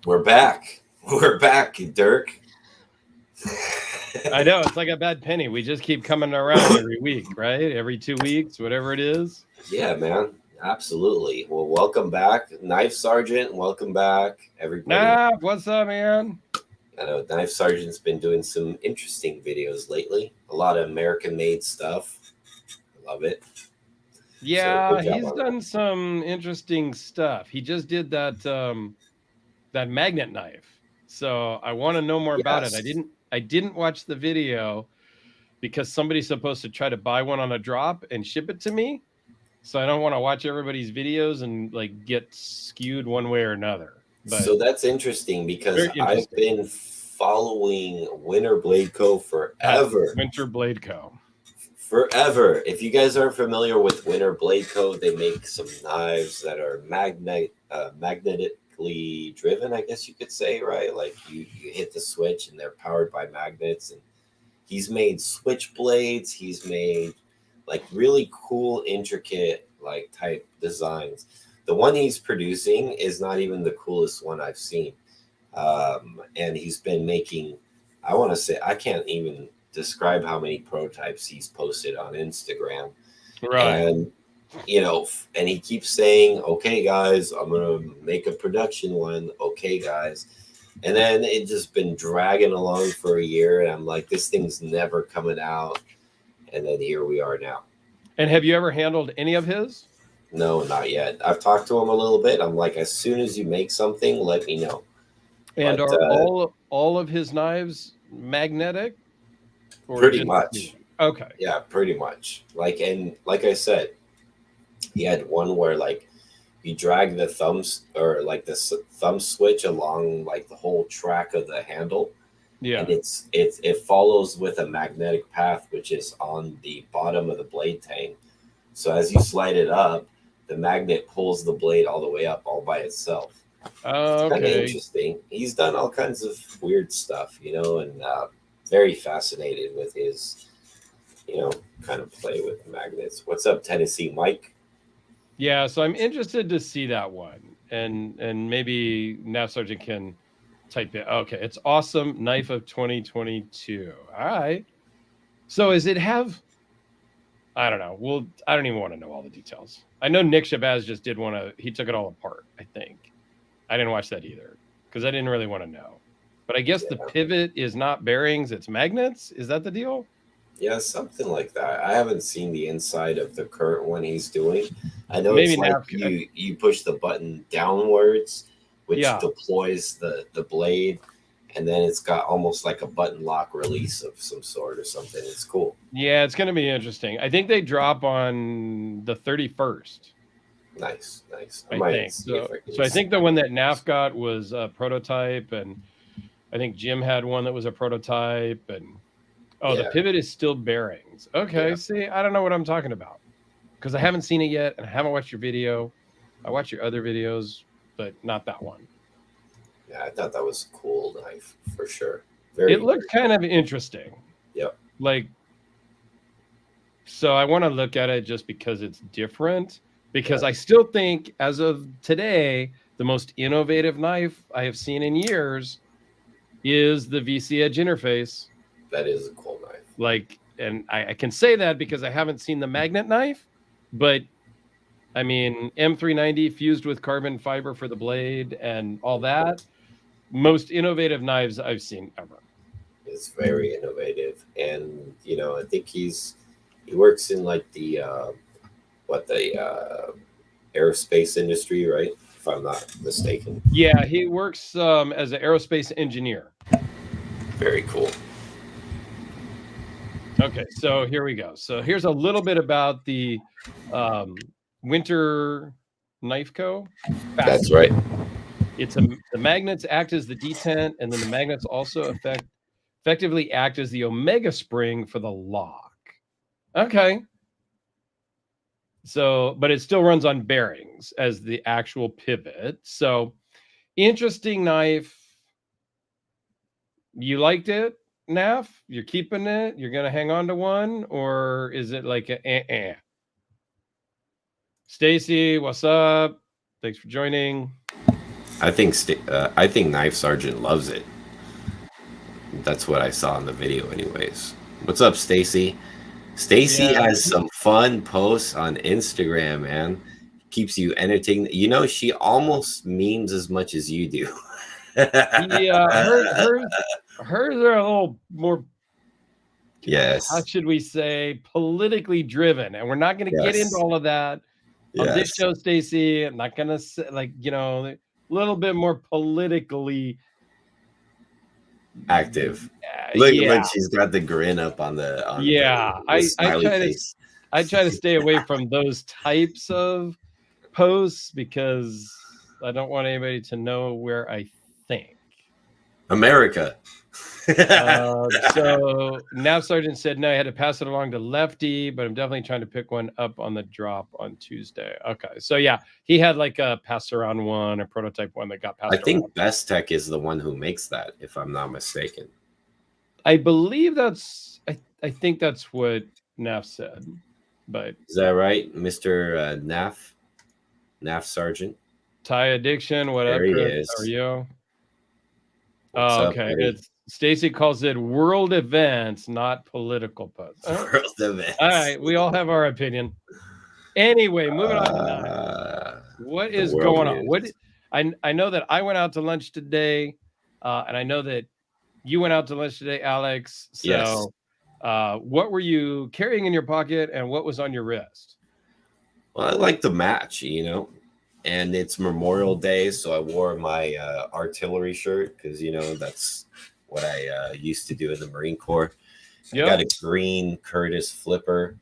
We're back. We're back, Dirk. I know, it's like a bad penny. We just keep coming around every week, right? Every 2 weeks, whatever it is. Yeah, man. Absolutely. Well, welcome back, Knife Sergeant. Welcome back, everybody. Nah, what's up, man? I know Knife Sergeant's been doing some interesting videos lately. A lot of American-made stuff. I love it. Yeah, So good job he's on done some interesting stuff. He just did that magnet knife. So I want to know more that. about it. Yes. I didn't watch the video because somebody's supposed to try to buy one on a drop and ship it to me. So I don't want to watch everybody's videos and like get skewed one way or another. But So that's interesting because very I've interesting. been following Winter Blade Co. forever. Winter Blade Co. Forever. If you guys aren't familiar with Winter Blade Co., they make some knives that are magnetically driven, I guess you could say, right? Like you hit the switch and they're powered by magnets. And he's made switch blades. He's made like really cool, intricate like type designs. The one he's producing is not even the coolest one I've seen. And he's been making, I want to say, I can't even describe how many prototypes he's posted on Instagram. Right. And, and he keeps saying, okay, guys, I'm going to make a production one. Okay, guys. And then it just been dragging along for a year. And I'm like, this thing's never coming out. And then here we are now. And have you ever handled any of his? No, not yet. I've talked to him a little bit. I'm like, as soon as you make something, let me know. And But, are all of his knives magnetic? Or pretty just much. Okay. Yeah, pretty much. Like I said, he had one where like you drag the thumbs or like the thumb switch along like the whole track of the handle. Yeah. And it follows with a magnetic path, which is on the bottom of the blade tang. So as you slide it up, the magnet pulls the blade all the way up all by itself. It's kind of Okay. interesting. He's done all kinds of weird stuff, and very fascinated with his, kind of play with magnets. What's up, Tennessee Mike? Yeah, so I'm interested to see that one. And maybe Nav Sergeant can type it. Okay, it's awesome. Knife of 2022. All right. So does it have, I don't know. Well, I don't even want to know all the details. I know Nick Shabazz just did he took it all apart, I think. I didn't watch that either because I didn't really want to know. But I guess the pivot is not bearings, it's magnets. Is that the deal? Yeah, something like that. I haven't seen the inside of the current one he's doing. I know Maybe it's like you push the button downwards, which deploys the blade, and then it's got almost like a button lock release of some sort or something. It's cool. Yeah, it's going to be interesting. I think they drop on the 31st. Nice. I think so. So I think the one that NAF got was a prototype, and I think Jim had one that was a prototype, and the pivot is still bearings. Okay, see, I don't know what I'm talking about because I haven't seen it yet, and I haven't watched your video. I watched your other videos, but not that one. Yeah, I thought that was a cool knife for sure. It looked kind of interesting. Yep. So I want to look at it just because it's different. Because I still think, as of today, the most innovative knife I have seen in years is the VC Edge interface. That is a cool knife. And I can say that because I haven't seen the magnet knife, but I mean, M390 fused with carbon fiber for the blade and all that. Most innovative knives I've seen ever. It's very innovative. And, I think he works in like the aerospace industry, right? If I'm not mistaken. Yeah, he works as an aerospace engineer. Very cool. Okay, so here we go. So here's a little bit about the Winter Knife Co. That's right. The magnets act as the detent, and then the magnets also effectively act as the omega spring for the lock. Okay. So, but it still runs on bearings as the actual pivot. So, interesting knife. You liked it, Naf? You're keeping it? You're going to hang on to one? Or is it like a Stacy, what's up? Thanks for joining. I think Knife Sergeant loves it. That's what I saw in the video, anyways. What's up, Stacy? Stacy Yeah, has some fun posts on Instagram, man. Keeps you entertained. You know, she almost memes as much as you do. yeah. Hers are a little more. How Yes. should we say, politically driven, and we're not going to get into Yes. all of that on this Yes. show, Stacy. I'm not going to say, like, a little bit more politically. Active. Look, Yeah, she's got the grin up on yeah. the I smiley try to face. I try to stay away from those types of posts because I don't want anybody to know where I think. America. So Nav Sergeant said no, I had to pass it along to Lefty, but I'm definitely trying to pick one up on the drop on Tuesday. Okay, so yeah, he had like a pass around one, a prototype one that got I passed around. think Best Tech is the one who makes that, if I'm not mistaken. I believe I think that's what Nav said, but Is that right, Mr. Naf Sergeant? Tie Addiction, what There up, he Chris? How are is. you? What's Oh, up, okay. buddy? It's Stacy calls it world events, not political posts. World All events. right, we all have our opinion. Anyway, moving on to 9. What The is world going on? What news. I know that I went out to lunch today, and I know that you went out to lunch today, Alex. Yes. So, what were you carrying in your pocket, and what was on your wrist? Well, I like the match, you know, and it's Memorial Day, so I wore my artillery shirt because that's what I used to do in the Marine Corps. I got Yep. a green Curtis Flipper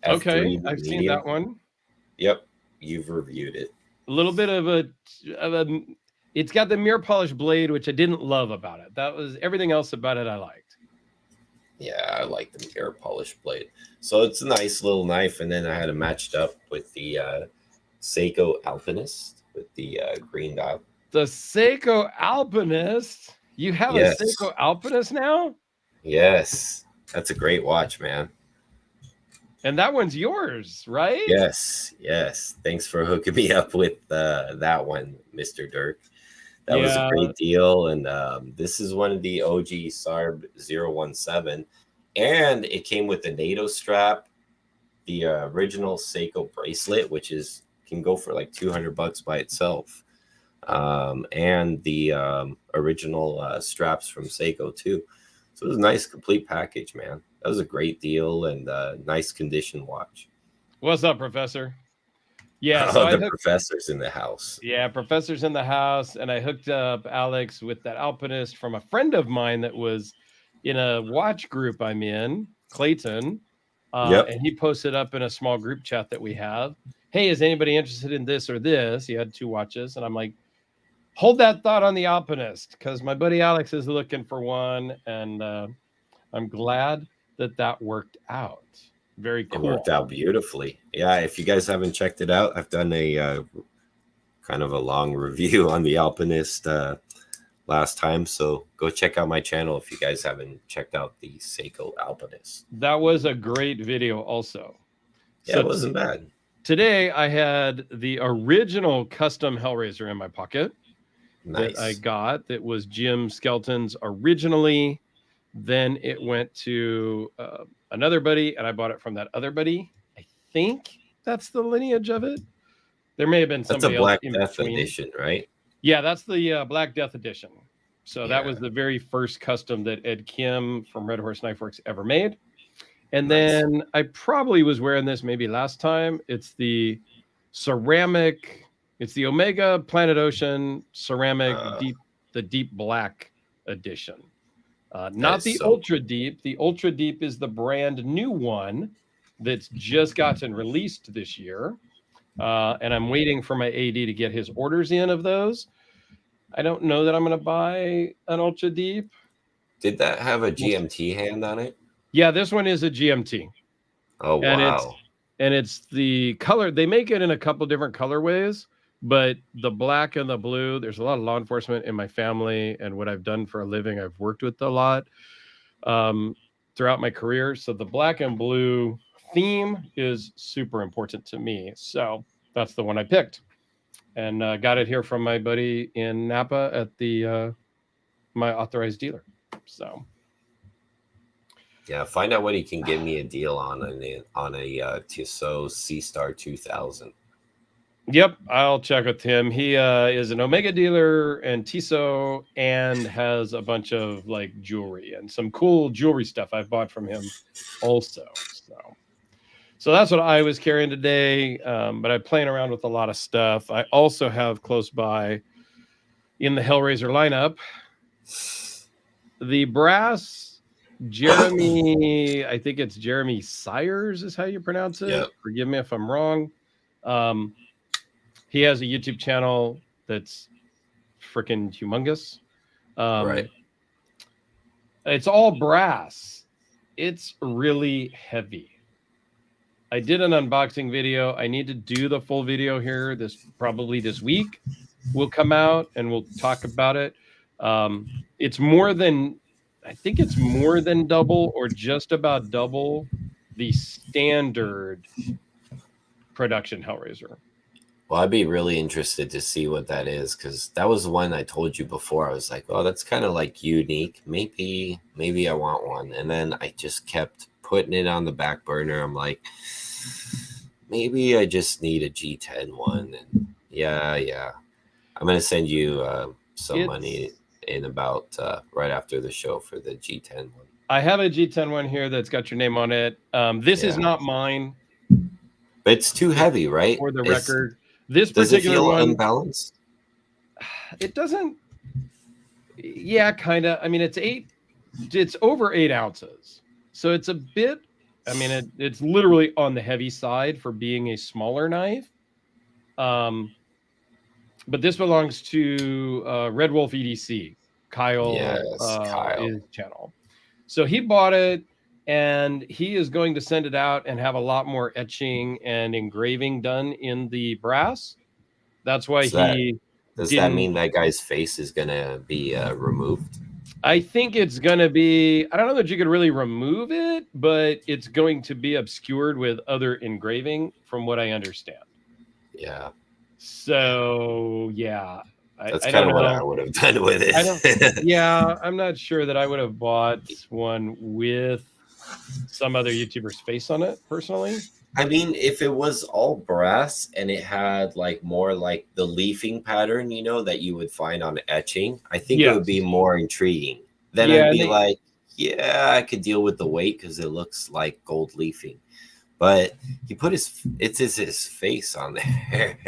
Okay, F3 I've seen medium. that one. Yep, you've reviewed it. A little bit of a. It's got the mirror polish blade, which I didn't love about it. That was everything else about it I liked. Yeah, I like the mirror polish blade. So it's a nice little knife, and then I had it matched up with the Seiko Alpinist with the green dial. The Seiko Alpinist. You have a Yes, Seiko Alpinist now? yes, that's a great watch, man. And that one's yours, right? Yes, yes. Thanks for hooking me up with that one, Mr. Dirk. That was a Yeah. great deal, and this is one of the OG SARB 017, and it came with the NATO strap, the original Seiko bracelet, which can go for like $200 by itself, and the original straps from Seiko too. So it was a nice complete package, man. That was a great deal and nice condition watch. What's up, Professor? Yeah, so Oh, I the hooked. professor's in the house. Yeah, Professor's in the house, and I hooked up Alex with that Alpinist from a friend of mine that was in a watch group I'm in, Clayton. Yep. And he posted up in a small group chat that we have, hey, is anybody interested in this or this? He had 2 watches, and I'm like, hold that thought on the Alpinist because my buddy Alex is looking for one, and I'm glad that worked out. Very cool. It worked out beautifully. Yeah, if you guys haven't checked it out, I've done a kind of a long review on the Alpinist last time, so go check out my channel if you guys haven't checked out the Seiko Alpinist. That was a great video also. Yeah, So it wasn't bad. Today I had the original custom Hellraiser in my pocket. Nice. That I got. That was Jim Skelton's originally. Then it went to another buddy, and I bought it from that other buddy. I think that's the lineage of it. There may have been somebody That's a Black else in Death between. edition, right? Yeah, that's the Black Death edition. So Yeah. that was the very first custom that Ed Kim from Red Horse Knife Works ever made. And then I probably was wearing this maybe last time. It's the ceramic. It's the Omega Planet Ocean ceramic the deep black edition. Not the ultra deep. The ultra deep is the brand new one that's just gotten released this year. And I'm waiting for my AD to get his orders in of those. I don't know that I'm going to buy an ultra deep. Did that have a GMT hand on it? Yeah, this one is a GMT. Oh, wow. And it's the color. They make it in a couple different colorways, but the black and the blue, there's a lot of law enforcement in my family, and what I've done for a living, I've worked with a lot throughout my career. So the black and blue theme is super important to me. So that's the one I picked. and got it here from my buddy in Napa at the my authorized dealer. So Yeah, find out what he can give me a deal on a Tissot C Star 2000. yep, I'll check with him. He is an Omega dealer and Tissot, and has a bunch of like jewelry and some cool jewelry stuff I've bought from him also. So that's what I was carrying today. But I'm playing around with a lot of stuff. I also have close by in the Hellraiser lineup the brass Jeremy. I think it's Jeremy Sires is how you pronounce it. Yep. Forgive me if I'm wrong. He has a YouTube channel that's freaking humongous. Right. It's all brass. It's really heavy. I did an unboxing video. I need to do the full video here. Probably this week will come out and we'll talk about it. It's more than, I think it's more than double or just about double the standard production Hellraiser. Well, I'd be really interested to see what that is, because that was the one I told you before. I was like, oh, that's kind of like unique. Maybe I want one. And then I just kept putting it on the back burner. I'm like, maybe I just need a G10 one. And yeah. I'm going to send you some money in about right after the show for the G10 one. I have a G10 one here that's got your name on it. This is not mine. But it's too heavy, right? For the record. This does it particular feel one, unbalanced? It doesn't. Yeah, kind of. I mean, it's over 8 ounces. So it's a bit, I mean, it's literally on the heavy side for being a smaller knife. But this belongs to Red Wolf EDC, Kyle, his channel. So he bought it, and he is going to send it out and have a lot more etching and engraving done in the brass. That's why does that mean that guy's face is going to be removed? I think it's going to be, I don't know that you could really remove it, but it's going to be obscured with other engraving from what I understand. Yeah. So, yeah. That's kind of what I would have done with it. Yeah, I'm not sure that I would have bought one with some other YouTuber's face on it, personally. I mean, if it was all brass and it had like more like the leafing pattern, you know, that you would find on etching, I think it would be more intriguing. Then I'd be like, yeah, I could deal with the weight because it looks like gold leafing. But he put his face on there.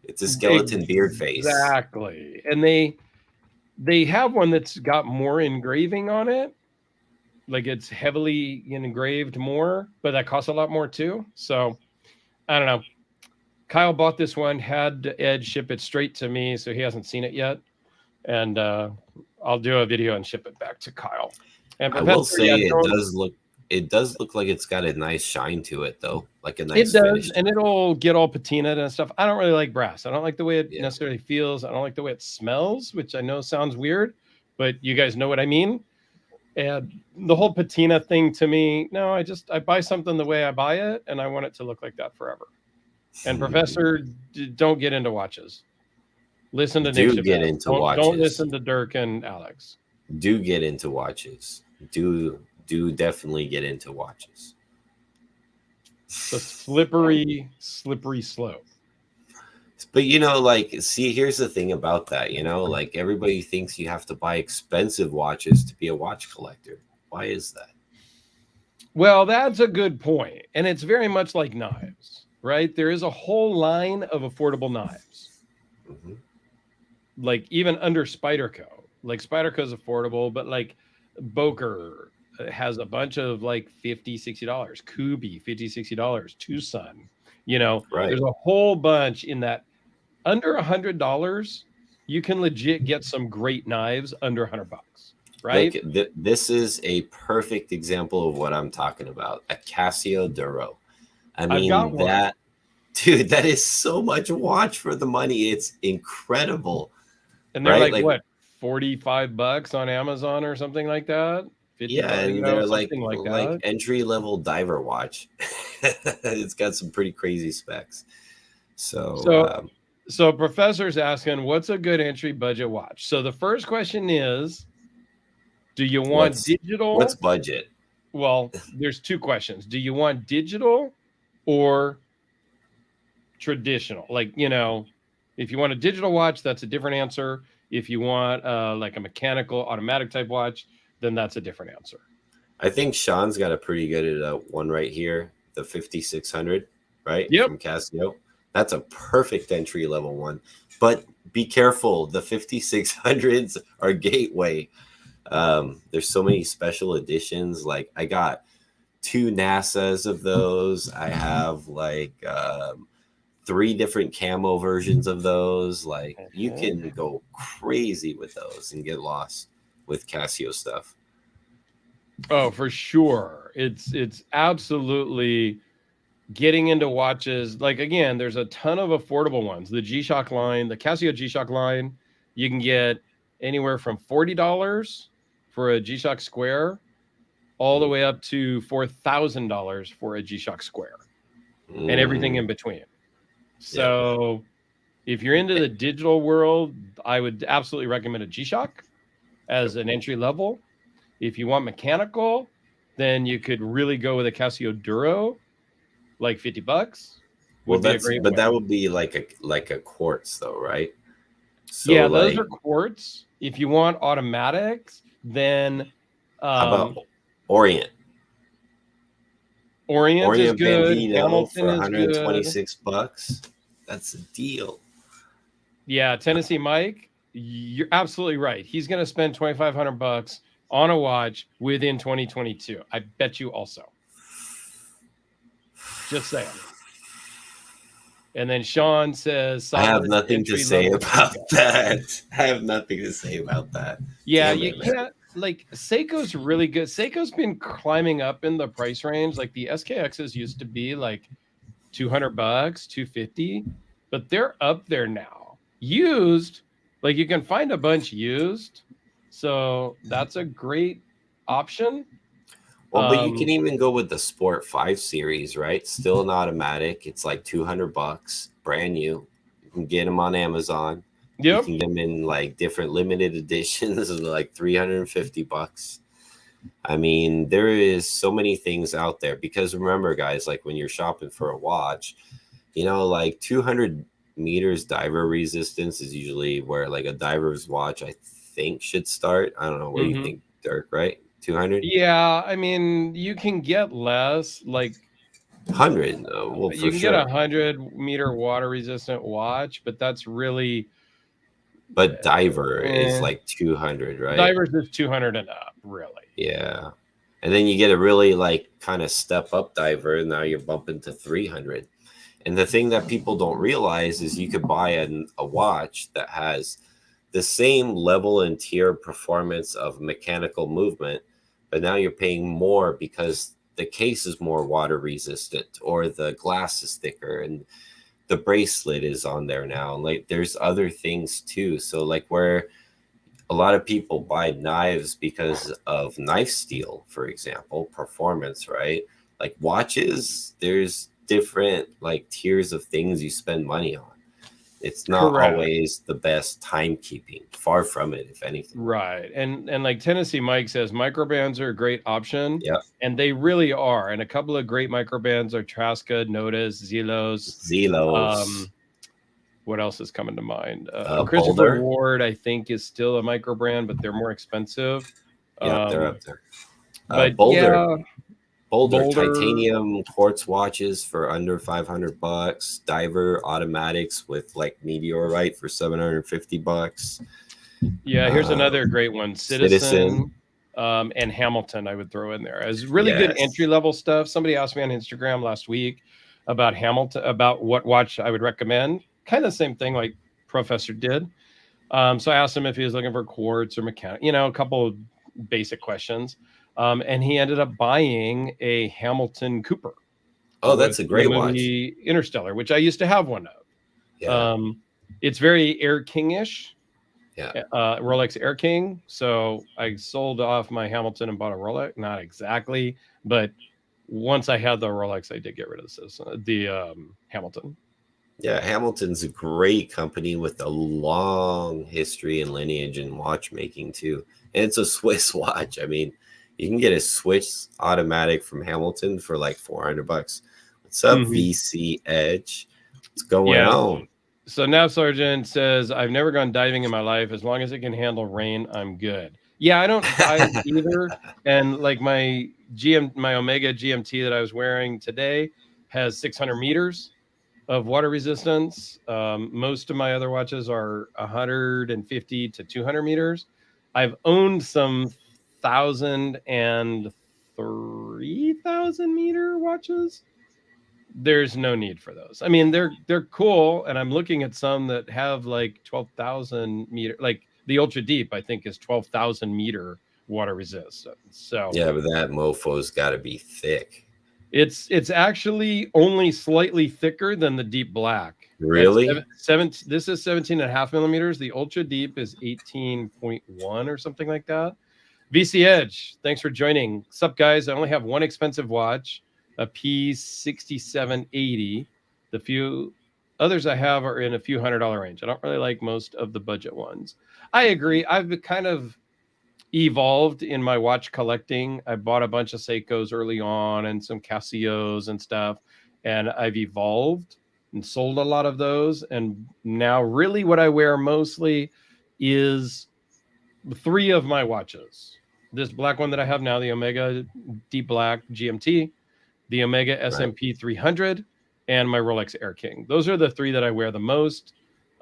It's a skeleton beard face. Exactly. And they have one that's got more engraving on it. Like it's heavily engraved more, but that costs a lot more too. So I don't know. Kyle bought this one, had Ed ship it straight to me, so he hasn't seen it yet. And I'll do a video and ship it back to Kyle. And I will say it does look like it's got a nice shine to it, though. Like a nice finish. And it'll get all patinaed and stuff. I don't really like brass. I don't like the way it necessarily feels. I don't like the way it smells, which I know sounds weird, but you guys know what I mean. And the whole patina thing to me, no, I buy something the way I buy it, and I want it to look like that forever. And Professor, don't get into watches. Listen to Nick. Don't listen to Dirk and Alex. Do get into watches. Do definitely get into watches. It's a slippery slope. But see, here's the thing about that, like everybody thinks you have to buy expensive watches to be a watch collector. Why is that? Well, that's a good point. And it's very much like knives, right? There is a whole line of affordable knives. Mm-hmm. Like even under Spyderco. Like Spyderco is affordable, but like Boker has a bunch of like $50, $60. Kubi, $50, $60. Tucson, right. There's a whole bunch in that. Under $100, you can legit get some great knives under $100, right? Like, this is a perfect example of what I'm talking about. A Casio Duro. I mean, that is so much watch for the money. It's incredible. And they're like what, $45 on Amazon or something like that? And they're like entry level diver watch. It's got some pretty crazy specs. So So professor's asking, what's a good entry budget watch? So the first question is, do you want What's digital? budget? Well, there's two questions. Do you want digital or traditional? Like, if you want a digital watch, that's a different answer. If you want like a mechanical automatic type watch, then that's a different answer. I think Sean's got a pretty good one right here, the 5600, right? Yep. From Casio. That's a perfect entry level one. But be careful, the 5600s are gateway. There's so many special editions. Like I got 2 NASA's of those. I have like 3 different camo versions of those. Like you can go crazy with those and get lost with Casio stuff. Oh, for sure. It's absolutely getting into watches. Like again, there's a ton of affordable ones. The G-Shock line, the Casio G-Shock line, you can get anywhere from $40 for a G-Shock Square all the way up to $4,000 for a G-Shock Square and everything in between. So if you're into the digital world, I would absolutely recommend a G-Shock as an entry level. If you want mechanical, then you could really go with a Casio Duro, like $50 would be a great one. That would be like a quartz though, right? So Yeah, those are quartz. If you want automatics, then how about Orient? Orient is good. Bandito Hamilton for is good. $126. That's a deal. Yeah, Tennessee Mike, you're absolutely right. He's going to spend $2,500 on a watch within 2022. I bet you also. Just saying. And then Sean says, I have nothing to say about that. I have nothing to say about that. Yeah, you can't. Like Seiko's really good. Seiko's been climbing up in the price range. Like the SKXs used to be like $200, $250, but they're up there now. Used, like you can find a bunch used, so that's a great option. Well, but you can even go with the Sport 5 series, right? Still an automatic. It's like $200, brand new. You can get them on Amazon. Yep. You can get them in like different limited editions, like $350. I mean, there is so many things out there because remember, guys, like when you're shopping for a watch, like 200 meters diver resistance is usually where like a diver's watch, I think, should start. I don't know. What do you think, Dirk, right? 200? Yeah, I mean, you can get less, like 100. Well, you can get a 100-meter water resistant watch, but that's really. But diver is like 200, right? Divers is 200 and up, really. Yeah, and then you get a really like kind of step up diver, and now you're bumping to 300. And the thing that people don't realize is you could buy a watch that has the same level and tier performance of mechanical movement, but now you're paying more because the case is more water resistant or the glass is thicker and the bracelet is on there now. Like there's other things too. So like where a lot of people buy knives because of knife steel, for example, performance, right? Like watches, there's different like tiers of things you spend money on. It's not always the best timekeeping. Far from it, if anything. Right. And like Tennessee Mike says, microbands are a great option. Yeah. And they really are. And a couple of great microbands are Traska, Notice, Zelos. What else is coming to mind? Christopher Ward, I think, is still a microbrand, but they're more expensive. Yeah, they're up there. But Boulder titanium quartz watches for under $500. Diver automatics with like meteorite for $750. Yeah, here's another great one: Citizen. And Hamilton. I would throw in there as really good entry level stuff. Somebody asked me on Instagram last week about Hamilton, about what watch I would recommend. Kind of the same thing like Professor did. So I asked him if he was looking for quartz or mechanic, a couple of basic questions. And he ended up buying a Hamilton Cooper. Oh, that's a great watch. Interstellar, which I used to have one of. Yeah. It's very Air King-ish. Yeah. Rolex Air King. So I sold off my Hamilton and bought a Rolex. Not exactly, but once I had the Rolex, I did get rid of the Hamilton. Yeah, Hamilton's a great company with a long history and lineage in watchmaking too. And it's a Swiss watch. I mean, you can get a Swiss automatic from Hamilton for like $400. What's up, Mhm. VC Edge? What's going Yeah. on? So Nav Sergeant says, I've never gone diving in my life. As long as it can handle rain, I'm good. Yeah, I don't dive either. And like my my Omega GMT that I was wearing today has 600 meters of water resistance. Most of my other watches are 150 to 200 meters. I've owned some 1,000 and 3,000 meter watches. There's no need for those. I mean, they're cool, and I'm looking at some that have like 12,000 meter, like the Ultra Deep, I think is 12,000 meter water resistance. So Yeah, but that mofo's got to be thick. it's actually only slightly thicker than the Deep Black. That's Really? this is 17.5 millimeters. The Ultra Deep is 18.1 or something like that. VC Edge, thanks for joining. Sup, guys? I only have one expensive watch, a P6780. The few others I have are in a few $100 range. I don't really like most of the budget ones. I agree. I've kind of evolved in my watch collecting. I bought a bunch of Seikos early on and some Casios and stuff, and I've evolved and sold a lot of those. And now, really, what I wear mostly is three of my watches. This black one that I have now, the Omega Deep Black GMT, the Omega Right. SMP 300, and my Rolex Air King. Those are the three that I wear the most,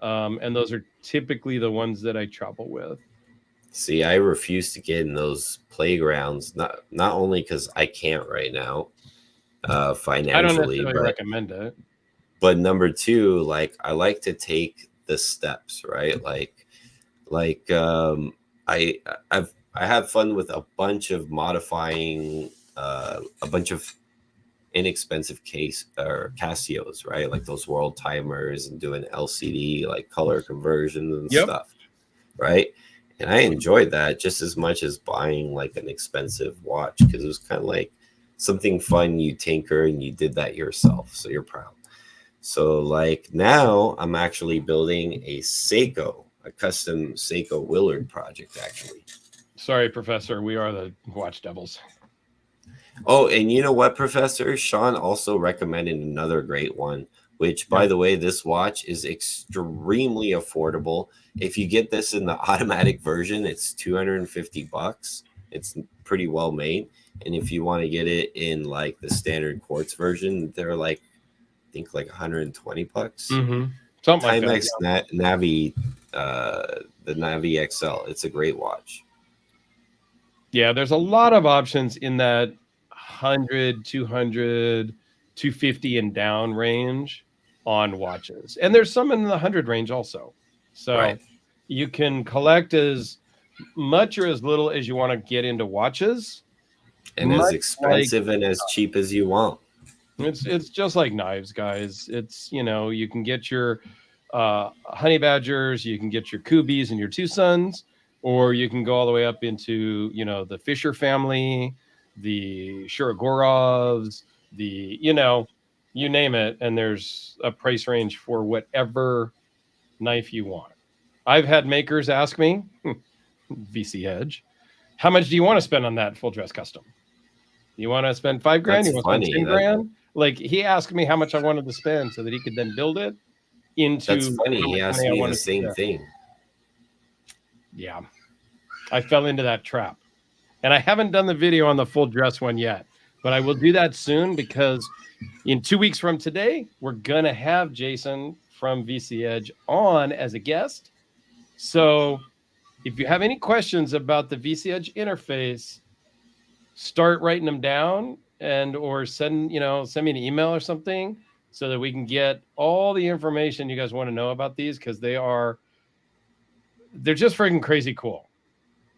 and those are typically the ones that I travel with. See, I refuse to get in those playgrounds, not only because I can't right now, I don't financially, necessarily recommend it. but number two, like I like to take the steps, right? Like I I have fun with a bunch of modifying a bunch of inexpensive case or Casios, right? Like those world timers and doing LCD like color conversions and Yep. stuff, right? And I enjoyed that just as much as buying like an expensive watch because it was kind of like something fun you tinker and you did that yourself, so you're proud. So like now I'm actually building a Seiko, a custom Seiko Willard project actually. Sorry, Professor. We are the Watch Devils. Oh, and you know what, Professor? Sean also recommended another great one, which, by Yep. the way, this watch is extremely affordable. If you get this in the automatic version, it's $250. It's pretty well made. And if you want to get it in like the standard quartz version, they're like, I think like $120. Mm-hmm. Something like that. Timex Navi, the Navi XL. It's a great watch. Yeah, there's a lot of options in that 100, 200, 250 and down range on watches. And there's some in the 100 range also. Right. So you can collect as much or as little as you want to get into watches. And as Much like expensive and as cheap as you want. it's just like knives, guys. It's, you can get your honey badgers, you can get your Kubies and your two sons, or you can go all the way up into, the Fisher family, the Shirogorovs, you name it, and there's a price range for whatever knife you want. I've had makers ask me, VC Edge, how much do you want to spend on that full dress custom? You want to spend $5,000? You That's want to spend funny. 10,000? Like, he asked me how much I wanted to spend so that he could then build it That's into funny. how He much asked money I me the wanted to same spend. thing. Yeah, I fell into that trap, and I haven't done the video on the full dress one yet, but I will do that soon because in 2 weeks from today, we're gonna have Jason from VC Edge on as a guest. So if you have any questions about the VC Edge interface, start writing them down and or send me an email or something so that we can get all the information you guys want to know about these, because they're just freaking crazy cool.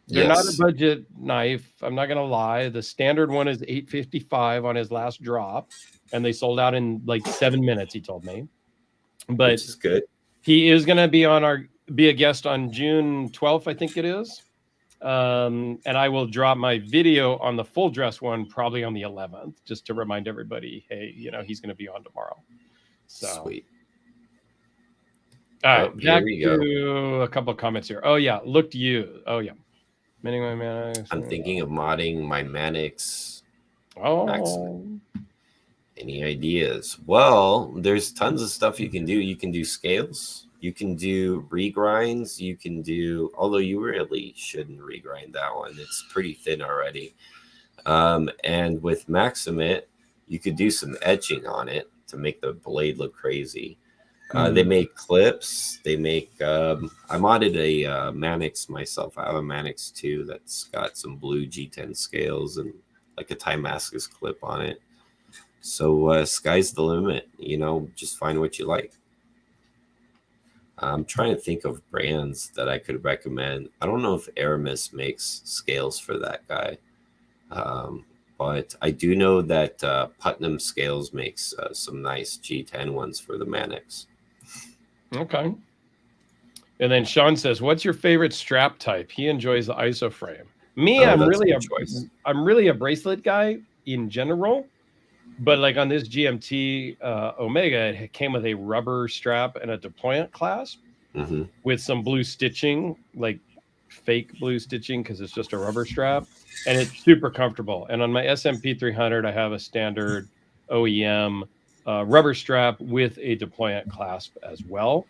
They're not a Yes. budget knife, I'm not gonna lie. The standard one is $855 on his last drop, and they sold out in like 7 minutes, he told me. But Which is good. he is gonna be a guest on June 12th, I think it is. And I will drop my video on the full dress one probably on the 11th, just to remind everybody, hey, he's going to be on tomorrow. So Sweet. All Oh, right, here back we go. to a couple of comments here. Oh yeah, looked you. Oh yeah, many my man. I'm thinking of modding my Mannix Maximum. Oh, Any ideas? Well, there's tons of stuff you can do. You can do scales. You can do regrinds. You can do, although you really shouldn't regrind that one. It's pretty thin already. And with Maximit, you could do some etching on it to make the blade look crazy. They make clips. They make. I modded a Mannix myself. I have a Mannix 2 that's got some blue G10 scales and like a Timascus clip on it. So sky's the limit. You know, just find what you like. I'm trying to think of brands that I could recommend. I don't know if Aramis makes scales for that guy. But I do know that Putnam Scales makes some nice G10 ones for the Mannix. okay. And then Sean says, "What's your favorite strap type?" He enjoys the ISO frame. Me, Oh, I'm that's a really good choice. a bracelet guy in general, but like on this GMT Omega, it came with a rubber strap and a deployant clasp Mm-hmm. with some blue stitching, like fake blue stitching because it's just a rubber strap, and it's super comfortable. And on my SMP 300, I have a standard OEM rubber strap with a deployant clasp as well.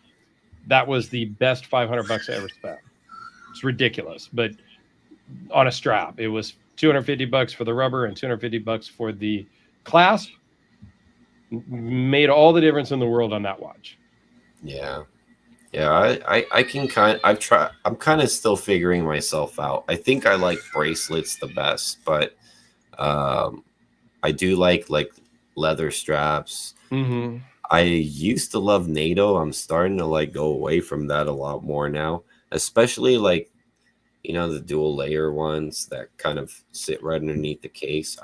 That was the best $500 I ever spent. It's ridiculous, but on a strap, it was $250 for the rubber and $250 for the clasp. Made all the difference in the world on that watch. Yeah. Yeah, I can I'm kind of still figuring myself out. I think I like bracelets the best, but I do like leather straps. Mm-hmm. I used to love NATO. I'm starting to like go away from that a lot more now, especially like, you know, the dual layer ones that kind of sit right underneath the case.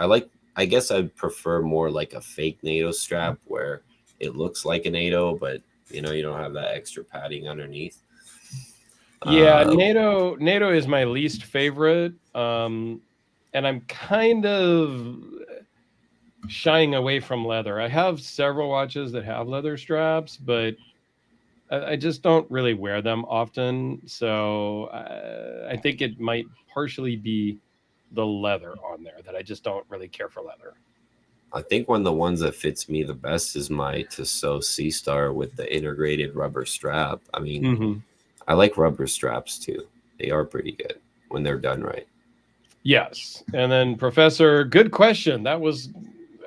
I guess I'd prefer more like a fake NATO strap where it looks like a NATO, but you know, you don't have that extra padding underneath. Yeah, NATO is my least favorite. And I'm kind of shying away from leather. I have several watches that have leather straps, but I just don't really wear them often. So I think it might partially be the leather on there that I just don't really care for leather. I think one of the ones that fits me the best is my Tissot Sea Star with the integrated rubber strap. I mean, Mm-hmm. I like rubber straps too. They are pretty good when they're done right. Yes. And then Professor, good question. That was,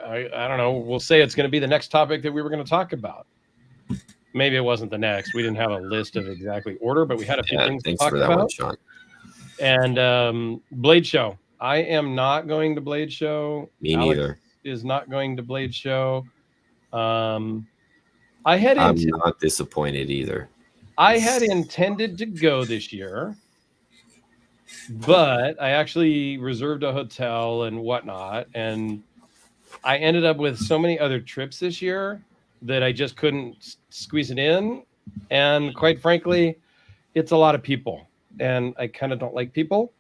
I don't know, we'll say it's going to be the next topic that we were going to talk about. Maybe it wasn't the next. We didn't have a list of exactly order, but we had a few Yeah, things to thanks talk for that one, about. Sean. And Blade Show. I am not going to Blade Show. Me Alex neither. is not going to Blade Show. I'm not disappointed either. I had intended to go this year, but I actually reserved a hotel and whatnot, and I ended up with so many other trips this year that I just couldn't squeeze it in. And quite frankly, it's a lot of people, and I kind of don't like people.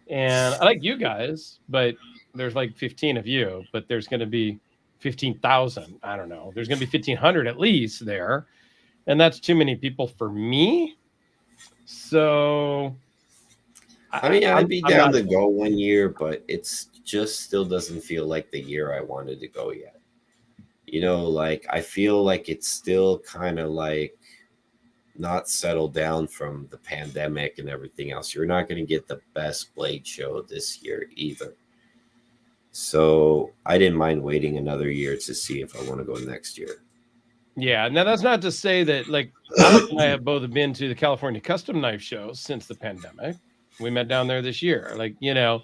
And I like you guys, but there's like 15 of you, but there's going to be 15,000. I don't know. There's going to be 1,500 at least there. And that's too many people for me. So I mean, I'd be I'm down not. to go one year, but it's just still doesn't feel like the year I wanted to go yet. You know, like I feel like it's still kind of like not settled down from the pandemic and everything else. You're not going to get the best Blade show this year either. So I didn't mind waiting another year to see if I want to go next year. Yeah. Now, that's not to say that, like, Alex and I have both been to the California Custom Knife Show since the pandemic. We met down there this year. Like, you know,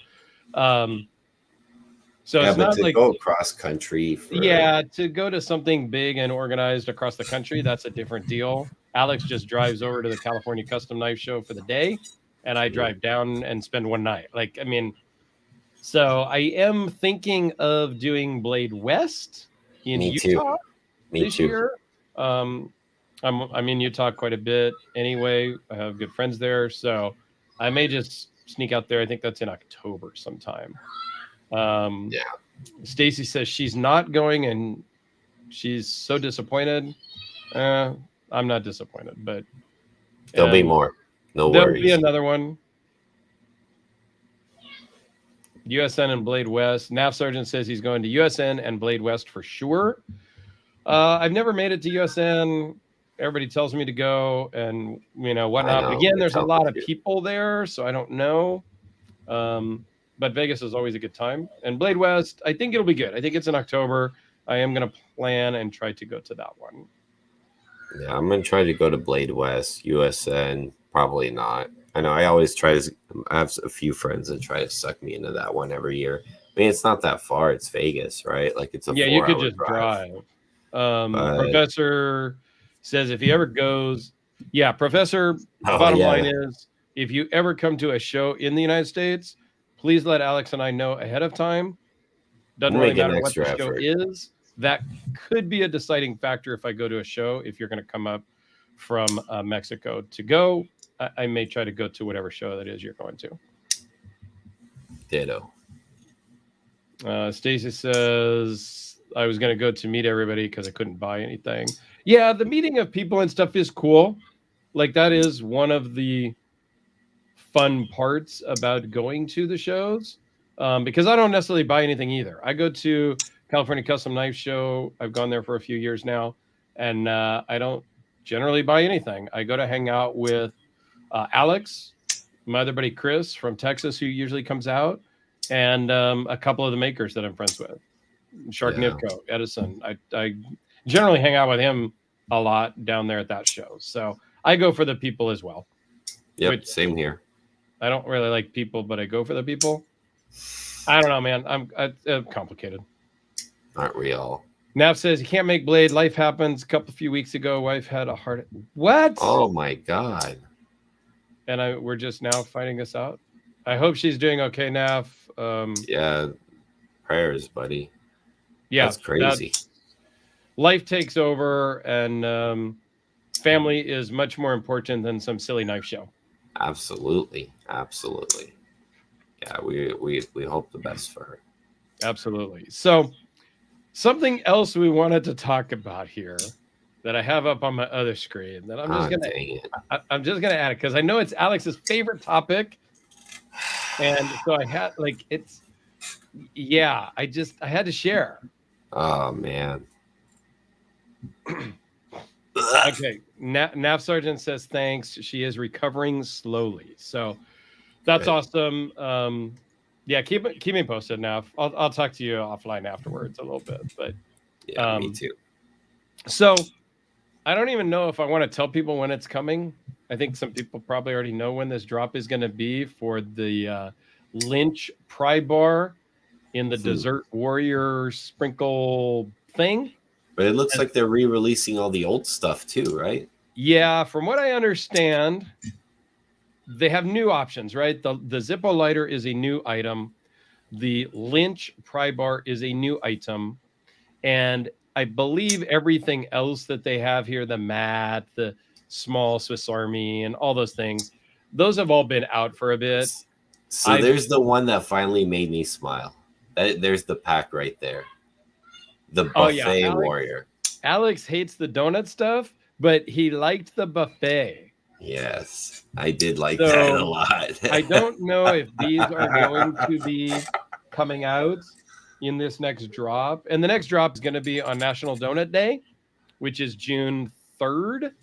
so Yeah, it's but not to like, go cross country for yeah, to go to something big and organized across the country, that's a different deal. Alex just drives over to the California Custom Knife Show for the day, and I drive down and spend one night. Like, I mean, so I am thinking of doing Blade West in me too. Utah Me this too. year. I'm in Utah quite a bit anyway. I have good friends there, so I may just sneak out there. I think that's in October sometime. Yeah. Stacy says she's not going, and she's so disappointed. I'm not disappointed, but There'll be more. No there'll be worries. another one. USN and Blade West. NAF Sergeant says he's going to USN and Blade West for sure. I've never made it to USN. Everybody tells me to go and whatnot. But again, there's a lot of people there, so I don't know. But Vegas is always a good time. And Blade West, I think it'll be good. I think it's in October. I am going to plan and try to go to that one. Yeah, I'm going to try to go to Blade West. USN, probably not. I know I always try to. I have a few friends that try to suck me into that one every year. I mean, it's not that far. It's Vegas, right? Like it's a 4-hour you could just drive. Professor says if he ever goes, Professor. Bottom line is, if you ever come to a show in the United States, please let Alex and I know ahead of time. Doesn't really matter what the show is. That could be a deciding factor if I go to a show. If you're going to come up from Mexico to go, I may try to go to whatever show that is you're going to. Ditto. Stacy says I was going to go to meet everybody because I couldn't buy anything. Yeah, the meeting of people and stuff is cool. Like that is one of the fun parts about going to the shows, because I don't necessarily buy anything either. I go to California Custom Knife Show. I've gone there for a few years now, and I don't generally buy anything. I go to hang out with Alex, my other buddy Chris from Texas, who usually comes out, and a couple of the makers that I'm friends with. Shark Nivko, Edison. I generally hang out with him a lot down there at that show. So I go for the people as well. Yep, same here. I don't really like people, but I go for the people. I don't know, man. I'm complicated. Aren't we all? Nav says he can't make Blade. Life happens. A few weeks ago, wife had a heart. What? Oh my god! And we're just now finding this out. I hope she's doing okay, Nav. Yeah, prayers, buddy. Yeah, that's crazy. Life takes over, and family is much more important than some silly knife show. Absolutely. Yeah, we hope the best for her. Absolutely. So something else we wanted to talk about here that I have up on my other screen that I'm just gonna add it because I know it's Alex's favorite topic, and so I had I had to share. Oh man. Okay, Nav Sergeant says thanks. She is recovering slowly, so that's awesome. Yeah, keep me posted, Nav. I'll talk to you offline afterwards a little bit, but yeah, me too. So I don't even know if I want to tell people when it's coming. I think some people probably already know when this drop is going to be for the Lynch Pry Bar in the Desert Warrior sprinkle thing. But it looks like they're re-releasing all the old stuff too, right? Yeah, from what I understand, they have new options, right? The Zippo lighter is a new item. The Lynch Pry Bar is a new item. And I believe everything else that they have here, the mat, the small Swiss Army, and all those things, those have all been out for a bit. So there's the one that finally made me smile. There's the pack right there. The buffet warrior. Alex hates the donut stuff, but he liked the buffet. Yes, I did like that a lot. I don't know if these are going to be coming out in this next drop. And the next drop is going to be on National Donut Day, which is June 3rd,